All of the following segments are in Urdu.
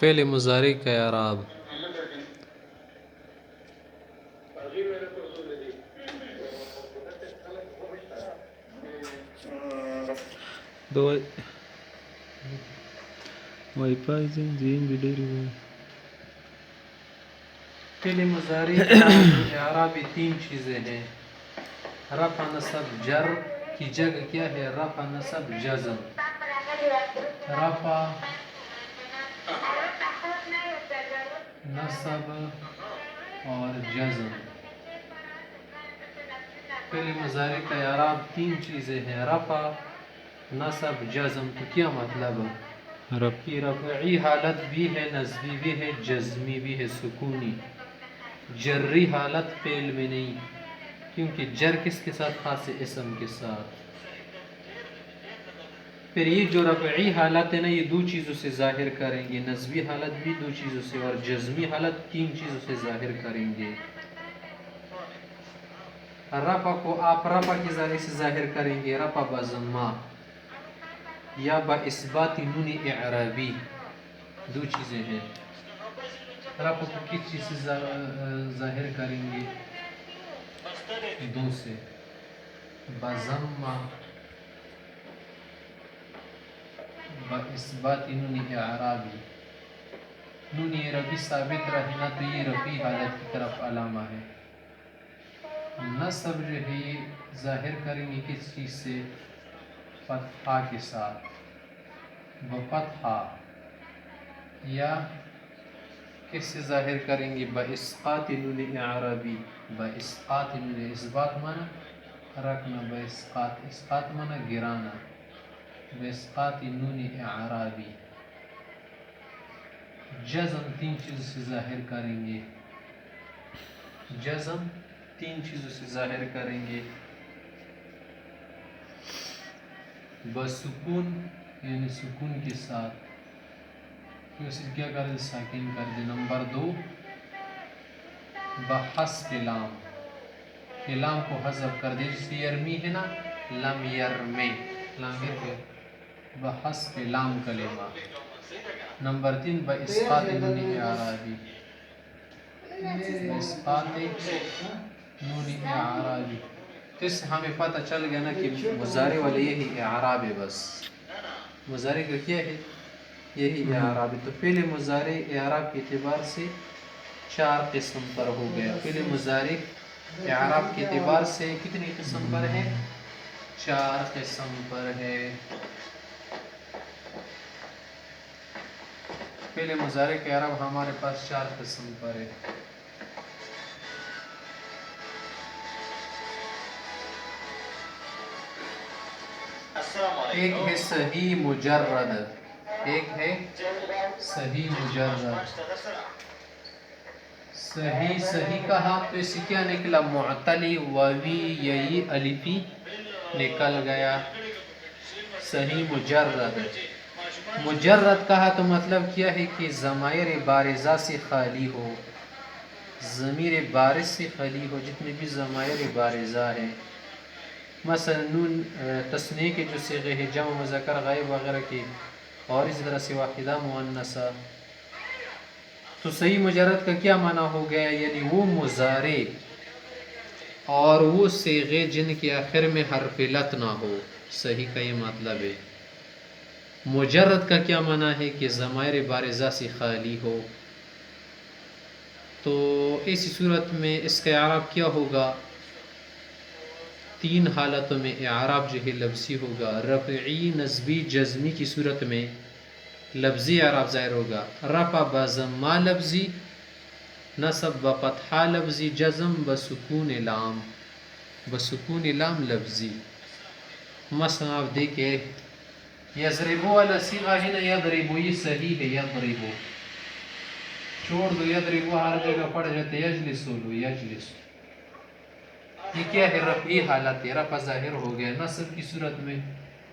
فعل مضارع کا اعراب. دو وائی فائی زین ڈیلیوری. فعل مضارع کا اعراب تین چیزیں ہیں. رفع نصب جر کی جگہ کیا ہے؟ رفع نصب جزم. رفع نصب اور جزم. فعل مضارع کا اعراب تین چیزیں ہیں: رفع نصب جزم. تو کیا مطلب ہے؟ کہ رفعی حالت بھی ہے، نصبی بھی ہے، جزمی بھی ہے، سکونی. جری حالت فعل میں نہیں، کیونکہ جر کس کے ساتھ؟ خاص اسم کے ساتھ. پھر یہ جو رفعی حالت ہے نا، یہ دو چیزوں سے ظاہر کریں گے. نصبی حالت بھی دو چیزوں سے، اور جزمی حالت تین چیزوں سے ظاہر کریں گے. رفع کو آپ رفع کے ذریعے سے ظاہر کریں گے، رفع بضمہ یا با اثبات نون اعرابی. دو چیزیں ہیں. رفع کو کس چیز سے ظاہر کریں گے؟ دو سے، بضمہ با اثبات نون اعرابی. نون اعرابی ثابت رہنا تو یہ رفعی حالت کی طرف علامہ ہے. نصب جو ہے یہ ظاہر کریں گے کس چیز سے؟ فتحہ کے ساتھ، بفتحہ. یا کس سے ظاہر کریں گے؟ باسقاط نون اعرابی. باسقاط نون، اثبات مانا رکھنا، باسقاط، اسقاط مانا گرانا. باسقاط نون اعرابی. جزم تین چیزوں سے ظاہر کریں گے. جزم تین چیزوں سے ظاہر کریں گے: بسکون یعنی سکون کے ساتھ، اسے کیا کر دے؟ ساکن کر دے. نمبر دو، بحذف لام، کہ لام کو حذف کر دے. جس کی یرمی ہے نا، لم یرمی، لام کے بحذف لام کلمہ. نمبر تین، باسقاط نون اعرابی. باسقاط نون اعرابی. تو اس سے ہمیں پتہ چل گیا نا کہ مضارع والا یہی اعراب ہے. بس مضارع کا کیا ہے؟ یہی اعراب ہے. تو فعل مضارع اعراب کے اعتبار سے چار قسم پر ہو گیا. فعل مضارع اعراب کے اعتبار سے کتنی قسم پر ہے؟ چار قسم پر ہے. فعل مضارع کا اعراب ہمارے پاس چار قسم پر ہے. ایک ہے صحیح مجرد. ایک ہے صحیح مجرد. صحیح صحیح کہا تو اس سے کیا نکلا؟ معتلی، واوی، یئی، الفی نکل گیا. صحیح مجرد. مجرد کہا تو مطلب کیا ہے کہ ضمائر بارزہ سے خالی ہو. ضمیر بارز سے خالی ہو. جتنے بھی ضمائر بارزہ ہیں، مثلا نون تثنیہ کے جو صیغے ہیں، جمع مذکر غائب وغیرہ کی، اور اسی طرح سے واحدہ مؤنثہ. تو صحیح مجرد کا کیا معنی ہو گیا؟ یعنی وہ مضارع اور وہ صیغے جن کے آخر میں حرف علت نہ ہو. صحیح کا یہ مطلب ہے. مجرد کا کیا معنی ہے؟ کہ ضمائر بارزہ سے خالی ہو. تو اسی صورت میں اس کا اعراب کیا ہوگا؟ تین حالتوں میں اعراب جو ہے لفظی ہوگا. رفعی، نصبی، جزمی کی صورت میں لفظی اعراب ظاہر ہوگا. رفع بضمہ لفظی، نصب بفتحہ لفظی، جزم بسکون لام. بسکون لام لفظی. مثلا آپ دیکھیں یضربو والا صیغہ ہے نا، یضربو یہ صحیح ہے. یضربو چھوڑ دو، یضربو ہر جگہ پڑ جاتے. یجلسو لو، یجلسو یہ کیا ہے؟ رفعی حالت ہے. رفع ظاہر ہو گیا. نصب کی صورت میں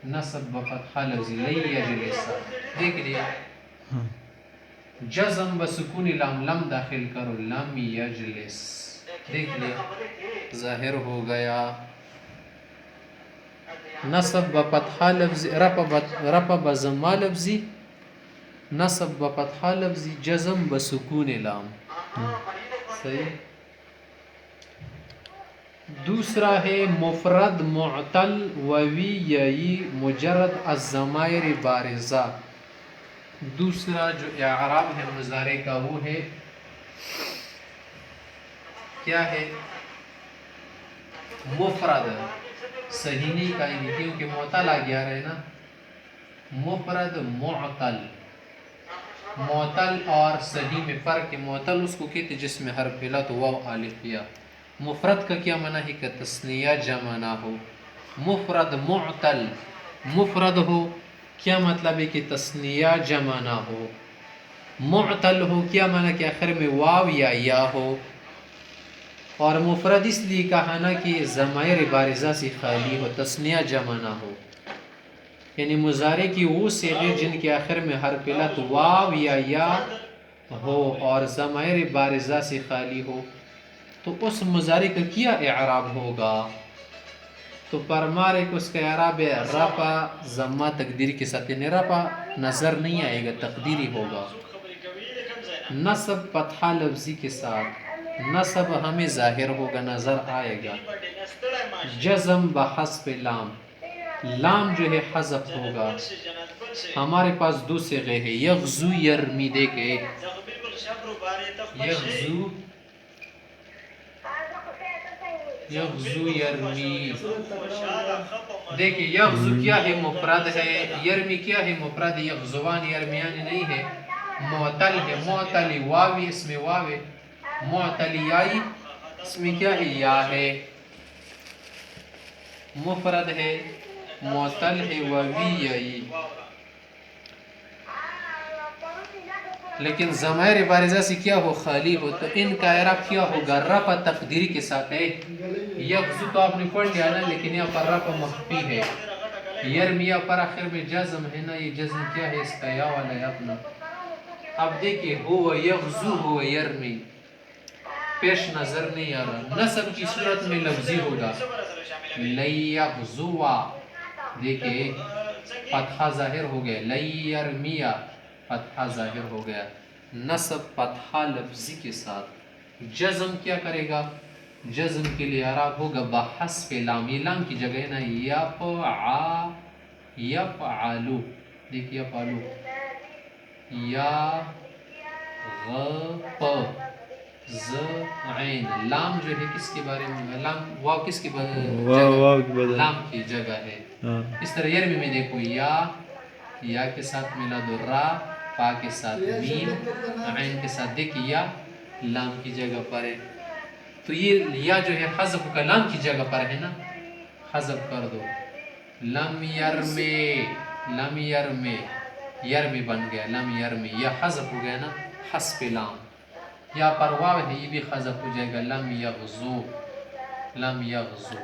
نصب بفتحہ لفظی، لن یجلس. دیکھ لیا. جزم بسکون لام، لم داخل کرو، لم یجلس. دیکھ لیا ظاہر ہو گیا. نصب بفتحہ لفظی، رفع بضمہ لفظی، نصب بفتحہ لفظی، جزم بسکون لام. صحیح. دوسرا ہے مفرد معتل ووی یئی مجرد الضمائر بارزہ. دوسرا جو اعراب ہے مضارع کا وہ ہے کیا ہے؟ مفرد. صحیح نہیں کہیں گے کیونکہ معتل آ گیا رہے نا. مفرد معتل. معتل اور صحیح میں فرق ہے. معتل اس کو کہتے جس میں حرف علت واو الف یا. مفرد کا کیا معنی ہے کہ تثنیہ جمع نہ ہو. مفرد معتل مفرد ہو کیا مطلب ہے کہ تثنیہ جمع نہ ہو. معتل ہو کیا معنی کہ آخر میں واو یا ہو. اور مفرد اس لیے کہا نا کہ ضمائر بارزہ سے خالی ہو، تثنیہ جمع نہ ہو. یعنی مضارع کی وہ صیغے جن کے آخر میں حرف علت واو یا ہو اور ضمائر بارزہ سے خالی ہو، تو اس مضارع کا کیا اعراب ہوگا؟ تو پرمارے کو اس کا اعراب ہے رفع ضمہ تقدیر کے ساتھ. یعنی رفع نظر نہیں آئے گا، تقدیری ہوگا. نصب فتحہ لفظی کے ساتھ، نصب ہمیں ظاہر ہوگا، نظر آئے گا. جزم بحذف لام، لام جو ہے حذف ہوگا. ہمارے پاس دو صیغے ہیں یغزو یرمی. دیکھیں یغزو یرمی. دیکھیں یغزو کیا ہے؟ مفرد ہے. یرمی کیا ہے؟ مفرد. یغزوان یرمیان نہیں ہے، معتل ہے. معتلی واوی اس میں واوی، معتلی یائی اس میں کیا ہے؟ یا ہے. مفرد ہے، معتل ہے، واوی یائی. لیکن ضمائر بارزہ سے کیا ہو؟ خالی ہو. تو ان کا اعراب کیا ہوگا؟ رفع تقدیری کے ساتھ ہے. یغزو تو آپ نے پڑھ لیا نا، لیکن یہاں پر رفع مخفی ہے. یرمیا پر آخر میں جزم ہے نا، یہ جزم کیا ہے؟ اس کا یا والا ہے اپنا. اب دیکھیں ہو یغزو ہو یرمی، پیش نظر نہیں آ رہا. نصب کی صورت میں لفظی ہوگا لیغزوا. دیکھیں فتحہ ظاہر ہو گیا. لیرمیا فتحہ ظاہر ہو گیا. نصب فتحہ لفظی کے ساتھ. جزم کیا کرے گا؟ جزم کے لیے اعراب ہوگا بحذف لام. یہ لام کی جگہ ہے نا یفعلو. دیکھیے یفعلو یا غ ز عین. لام جو ہے کس کے بارے میں؟ لام واو کس کی جگہ؟ لام کی جگہ ہے. اس طرح یرمی میں دیکھو یا کے ساتھ ملا دو را، پا کے ساتھ میم، عین کے ساتھ دیکھیے یا لام کی جگہ پر ہے. تو یہ یا جو ہے حذف کا لام کی جگہ پر ہے نا، حذف کر دو. لم یرمی، لم یرمی، یرمی بن گیا لم یرمی. یا حذف ہو گیا نا، حذف لام. یا پر واو ہے یہ بھی حذف ہو جائے گا لم یغزو، لم یغزو.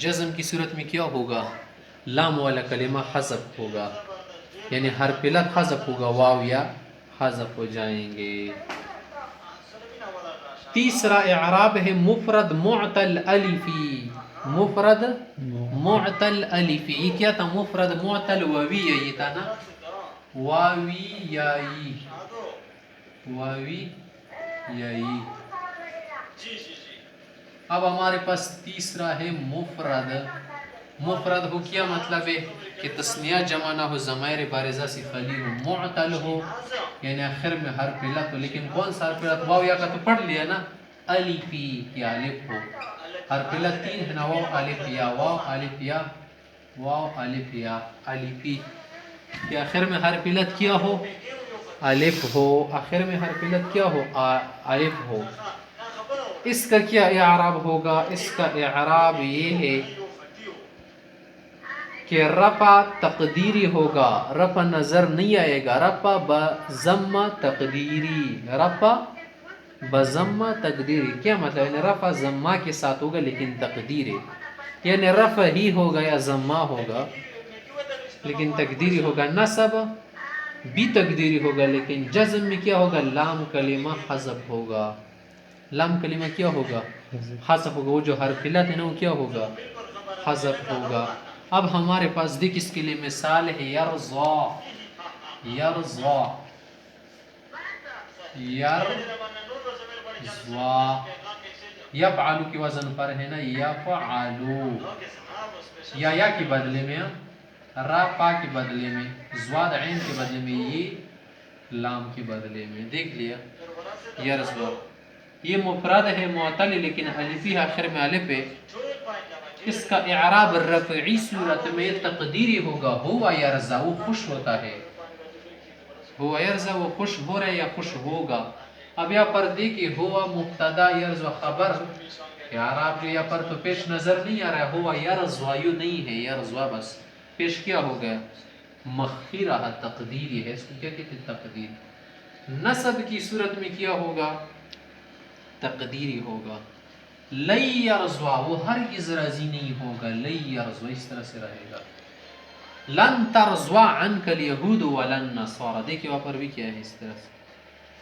جزم کی صورت میں کیا ہوگا؟ لام والا کلمہ حذف ہوگا، یعنی حرف علت حذف ہوگا، واو یا حذف ہو جائیں گے. تیسرا اعراب ہے مفرد معتل الفی. مفرد معتل الفی. یہ کیا تھا؟ مفرد معتل واوی یہ تھا نا، واوی یائی، واوی یائی. اب ہمارے پاس تیسرا ہے مفرد. مفرد ہو کیا مطلب ہے کہ تثنیہ جمع نہ ہو، ضمائر بارزہ سے خالی ہو. معتل ہو یعنی آخر میں حرف علت ہو. لیکن کون سا حرف علت؟ واو یا کا تو پڑھ لیا نا. الفی یا الف ہو. حرف علت تین ہے نا، واو الف یا، واو الف یا، واو الف یا الفی. کہ آخر میں حرف علت کیا ہو؟ الف ہو. آخر میں حرف علت کیا ہو؟ الف ہو. اس کا کیا اعراب ہوگا؟ اس کا اعراب یہ ہے کہ رفع تقدیری ہوگا، رفع نظر نہیں آئے گا. رفع بضمہ تقدیری، رفع بضمہ تقدیری. کیا مطلب؟ یعنی رفع ضمہ کے ساتھ ہوگا لیکن تقدیری، یعنی رفع ہی ہوگا یا ضمہ ہوگا لیکن تقدیری ہوگا. نصب بھی تقدیری ہوگا لیکن جزم میں کیا ہوگا؟ لام کلمہ حذف ہوگا. لام کلمہ کیا ہوگا؟ حذف ہوگا. وہ جو حرف علت ہے نا وہ کیا ہوگا؟ حذف ہوگا. اب ہمارے پاس دیکھ اس کے لیے مثال ہے یرضا، یرضا، یرضا، یفعلو کی وزن پر ہے نا یفعلو، یا کی بدلے میں را پا کے بدلے میں، زواد عین کے بدلے میں، یہ لام کے بدلے میں. دیکھ لیا یرضا. یہ مفرد ہے معتل لیکن الفی آخر میں الف ہے. اس کا اعراب رفعی صورت میں تقدیری ہوگا ہوا یرضا، وہ خوش ہوتا ہے. ہوا یرضا، وہ خوش ہو رہا ہے یا خوش ہوگا. اب یہاں پر دیکھیے ہوا مبتدا یرضا خبر، اعراب جو یہاں پر تو پیش نظر نہیں آ رہا ہے. ہوا یرضا یوں نہیں ہے، یرضا بس پیش کیا ہو گیا مخفی رہا، تقدیری ہے. اس کو کیا کہتے ہیں؟ تقدیر. نصب کی صورت میں کیا ہوگا؟ تقدیری ہوگا. لئی یرضا، وہ ہرگز راضی نہیں ہوگا. لئی یرضا اس طرح سے رہے گا. لن ترضا عنک الیہود ولن نصارى، دیکھیں وہاں پر بھی کیا ہے اس طرح سے.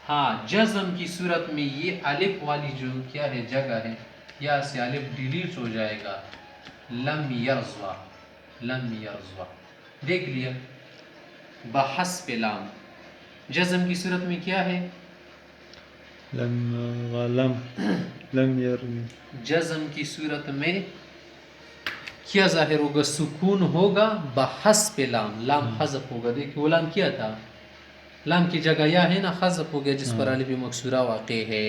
ہاں جزم کی صورت میں یہ الف والی جو کیا ہے جگہ ہے، یا سے الف ڈیلیٹ ہو جائے گا. لم یرضا، لم یرضا. دیکھ لیا بحسب لام. جزم کی صورت میں کیا ہے؟ لم ولم لم یرمی. جزم کی صورت میں کیا ظاہر ہوگا؟ سکون ہوگا بحسب لام. لام حذف ہوگا. دیکھیں وہ لام کیا تھا؟ لام کی جگہ یا ہے نا، حذف ہو گیا جس پر الف مکسورہ واقع ہے.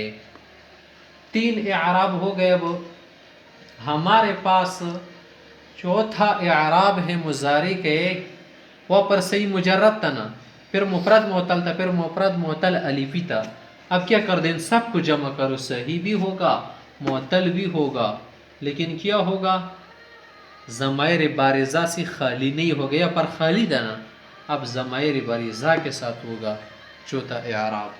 3 اعراب ہو گئے. اب ہمارے پاس چوتھا اعراب ہے مضارع کے. وہ پر صحیح مجرد تھا نا، پھر مفرد معطل تھا، پھر مفرد معطل الفی تھا. اب کیا کر دیں؟ سب کو جمع کرو. صحیح بھی ہوگا، معطل بھی ہوگا، لیکن کیا ہوگا؟ ضمائر بارزہ سے خالی نہیں ہو گیا، پر خالی تھا نا. اب ضمائر بارزہ کے ساتھ ہوگا چوتھا اعراب.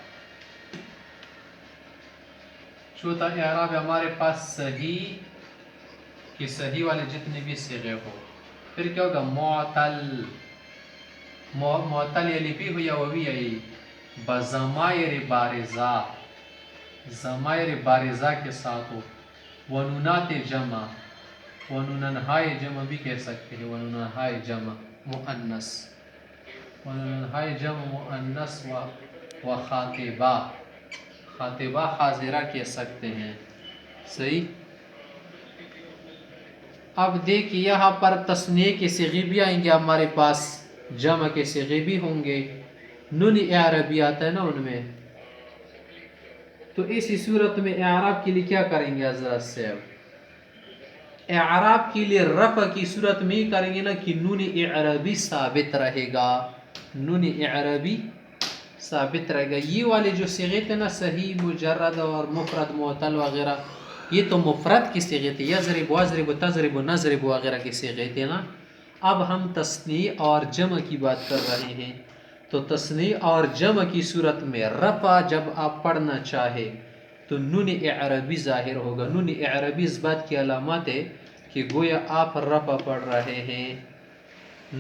چوتھا اعراب ہمارے پاس صحیح کہ صحیح والے جتنے بھی صیغے ہو. پھر کیا ہوگا؟ معطل. معطل الفی ہو یا ووی ہے بضمائر بارزہ، ضمائر بارزہ کے ساتھ ہو. ونونات جمع، ونونہائے جمع بھی کہہ سکتے ہیں. ونونہائے جمع مؤنث، ونونہائے جمع مؤنث و خاطبہ، خاطبہ حاضرہ کہہ سکتے ہیں. صحیح. اب دیکھیں یہاں پر تثنیہ کے صیغے بھی آئیں گے ہمارے پاس، جمع کے صیغے بھی ہوں گے. نون اعرابی آتا ہے نا ان میں. تو اسی صورت میں اعراب کے لیے کیا کریں گے حضرت سے؟ اعراب کے لیے رفع کی صورت میں ہی کریں گے نا کہ نون اعرابی ثابت رہے گا. نون اعرابی ثابت رہے گا. یہ والے جو صیغے تھے نا صحیح مجرد اور مفرد معطل وغیرہ، یہ تو مفرد کی صیغے تھے. یضرب واضرب تضرب نضرب وغیرہ کی صیغے تھے نا. اب ہم تثنیہ اور جمع کی بات کر رہے ہیں. تو تثنیہ اور جمع کی صورت میں رفع جب آپ پڑھنا چاہے تو نون اعرابی ظاہر ہوگا. نون اعرابی اس بات کی علامات ہے کہ گویا آپ رفع پڑھ رہے ہیں.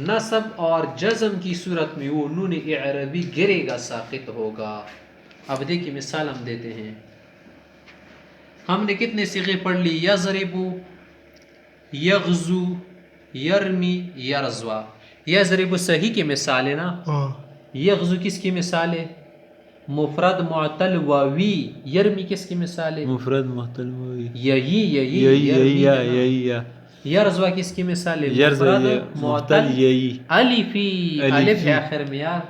نصب اور جزم کی صورت میں وہ نون اعرابی گرے گا، ساقط ہوگا. اب دیکھیں مثال ہم دیتے ہیں. ہم نے کتنے صیغے پڑھ لی؟ یضرب، یغزو، یرمی، یرزوا. یضرب صحیح کی مثال ہے نا. یغزو کس کی مثال ہے؟ مفرد معطل واوی. یرمی کس کی مثال ہے؟ مفرد محتل موی. یہی یرزوا کس کی مثال ہے؟ مفرد معطل الفی. الف ہے آخر میں یار.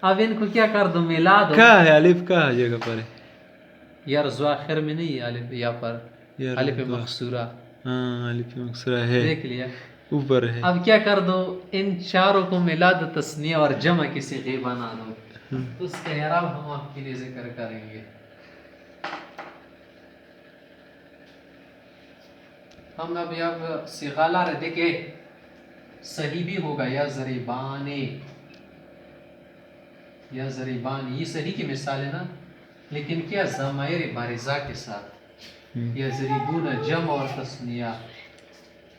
اب ان کو کیا کر دو؟ ملا دو. کیا ہے الف کا جگہ پر ہے؟ یرزوا آخر میں نہیں ہے الف، یہاں پر الف مقصورہ. ہاں الف مقصورہ ہے، دیکھ لیا اوپر ہے. اب کیا کر دو؟ ان چاروں کو ملا دو، تثنیہ اور جمع کی صیغے بنا دو. تو اس کا اعراب ہم آپ کے لیے ذکر کریں گے. ہم اب صیغہ لا رہے. دیکھیں صحیح بھی ہوگا یضربان، یضربان یہ صحیح کی مثال ہے نا، لیکن کیا ضمائر بارزہ کے ساتھ. یضربون جمع اور تثنیہ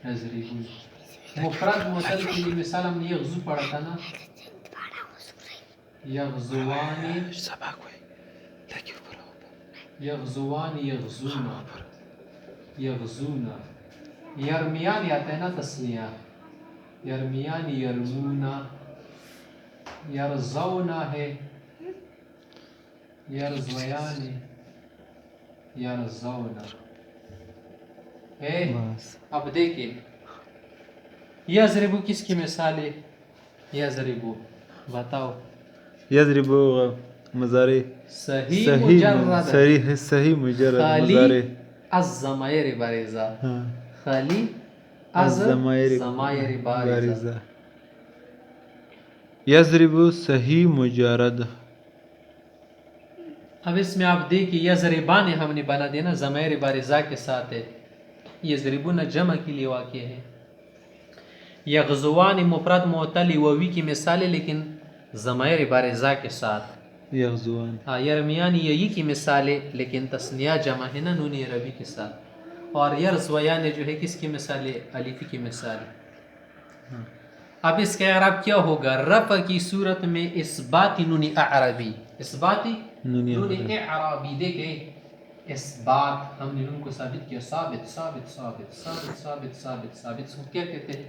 یضربون. مفرد معطل کے لیے مثال ہم نے یغزو پڑھا تھا نا. یغزوان، یغزوان، یغزون، یغزون. یرمیان آتا ہے نا تثنیہ. یرمیان یرمونا، یرزونا ہے، یرزویان، یرزونا ہے۔ بس اب دیکھیں یضربو کس کی مثال ہے؟ یضربو بتاؤ، یضرب مضارع صحیح صحیح مجرد صحیح صحیح مجرد خالی مضارع از ضمائر بارزہ، ہاں خالی از الضمائر ضمائر بارزہ۔ بارزہ، یضرب صحیح مجرد۔ اب اس میں آپ دیکھیں یضربان ہم نے بنا دینا ضمائر بارزہ کے ساتھ ہے، یضربون جمع کے لیے واقع ہے۔ یغزوان مفرد معتل ووی کی مثال ہے لیکن ضمائر بارزہ کے ساتھ۔ یغزوان ہاں یرمیان یہی کی مثال ہے لیکن تثنیہ جمع ہے نا نون عربی کے ساتھ۔ اور یرزویان جو ہے کس کی مثال ہے؟ الف کی مثال ہے۔ اب اس کا اعراب کیا ہوگا؟ رفع کی صورت میں اثبات نون اعرابی، اثبات نون اعرابی، دیکھیں اثبات ہم نے نون کو ثابت کیا، ثابت ثابت ثابت ثابت ثابت ثابت ثابت، اس کو کیا کہتے ہیں؟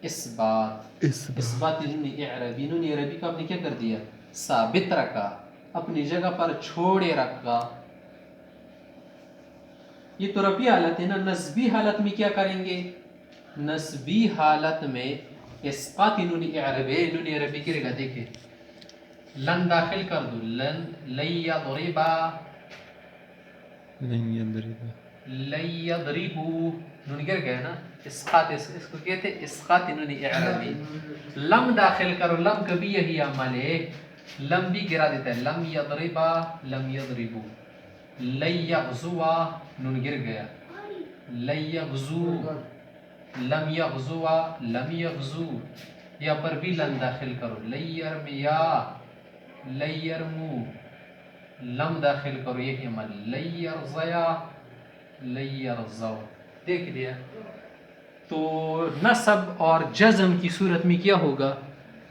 اثبات، اثبات نون اعرابی۔ نون عربی کا آپ نے کیا کر دیا؟ ثابت رکھا، اپنی جگہ پر چھوڑے رکھا۔ یہ تو رفعی حالت ہے نا، نسبی حالت میں کیا کریں گے؟ نسبی حالت میں اسقاط نون اعرابی، نون عربی کرے گا، دیکھیں لن داخل کر دو، لن لیضربا، لن یضرب، لیضربو، نون گر گیا نا، اسقاط، اس کو کہتے ہیں اسقاط نون اعرابی۔ لم داخل کرو، لم کبھی یہی عمل ہے، لم بھی گرا دیتا ہے، لم یضربا، لم یضربو، لیغزوا، نون گر گیا، لیغزو، لم یغزوا، لم یغزو، یا پر بھی لن داخل کرو، لیرمیا، لیرمو، لم داخل کرو یہی عمل، لیرزیا، لیرزو، دیکھ لیا۔ تو نصب اور جزم کی صورت میں کیا ہوگا؟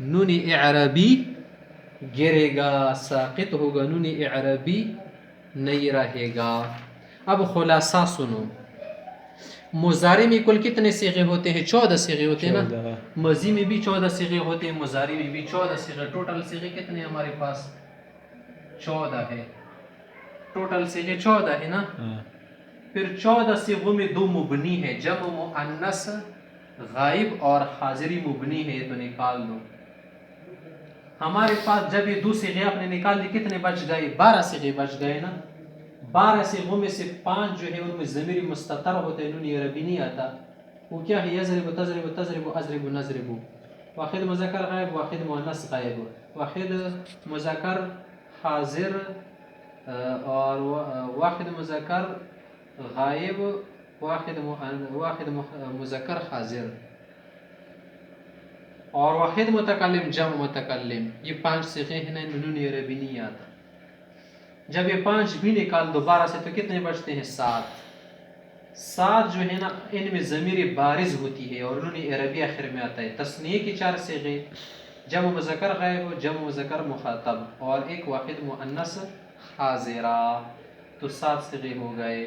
نون اعرابی گرے گا، ساقط ہوگا، نون اعرابی نہیں رہے گا۔ اب خلاصہ سنو، مضارع میں کل کتنے صیغے ہوتے ہیں؟ 14 صیغے ہوتے ہیں نا، 14 ماضی میں بھی 14 صیغے ہوتے ہیں، مضارع میں بھی 14 صیغے، ٹوٹل صیغے کتنے ہیں ہمارے پاس؟ 14 ہے، ٹوٹل صیغے 14 ہے نا۔ ہاں پھر 14 صیغوں میں 2 مبنی ہے، جمع مؤنث غائب اور حاضری مبنی ہے، تو نکال دو۔ ہمارے پاس جب یہ 2 صیغے آپ نے نکال دی کتنے بچ گئے؟ 12 صیغے بچ گئے نا۔ 12 صیغوں میں سے 5 جو ہے ان میں ضمیر مستتر ہوتے ہیں، نون عربی نہیں آتا۔ وہ کیا ہے؟ یضرب، تضرب، تضرب، اضرب، نضرب، واحد مذکر غائب، واحد مؤنث غائب، واحد مذکر حاضر اور واحد مذکر غائب، واحد مذکر حاضر، اور واحد متکلم، جمع متکلم۔ یہ 5 صیغے ہیں نا، نون عربی نہیں آتا۔ جب یہ 5 بھی نکال دو 12 سے تو کتنے بچتے ہیں؟ 7۔ 7 جو ہے نا ان میں ضمیر بارز ہوتی ہے اور نون عربی آخر میں آتا ہے۔ تثنیے کی 4 صیغے، جمع مذکر غائب، جمع مذکر مخاطب، اور ایک واحد مؤنث حاضرہ، تو 7 صیغے ہو گئے۔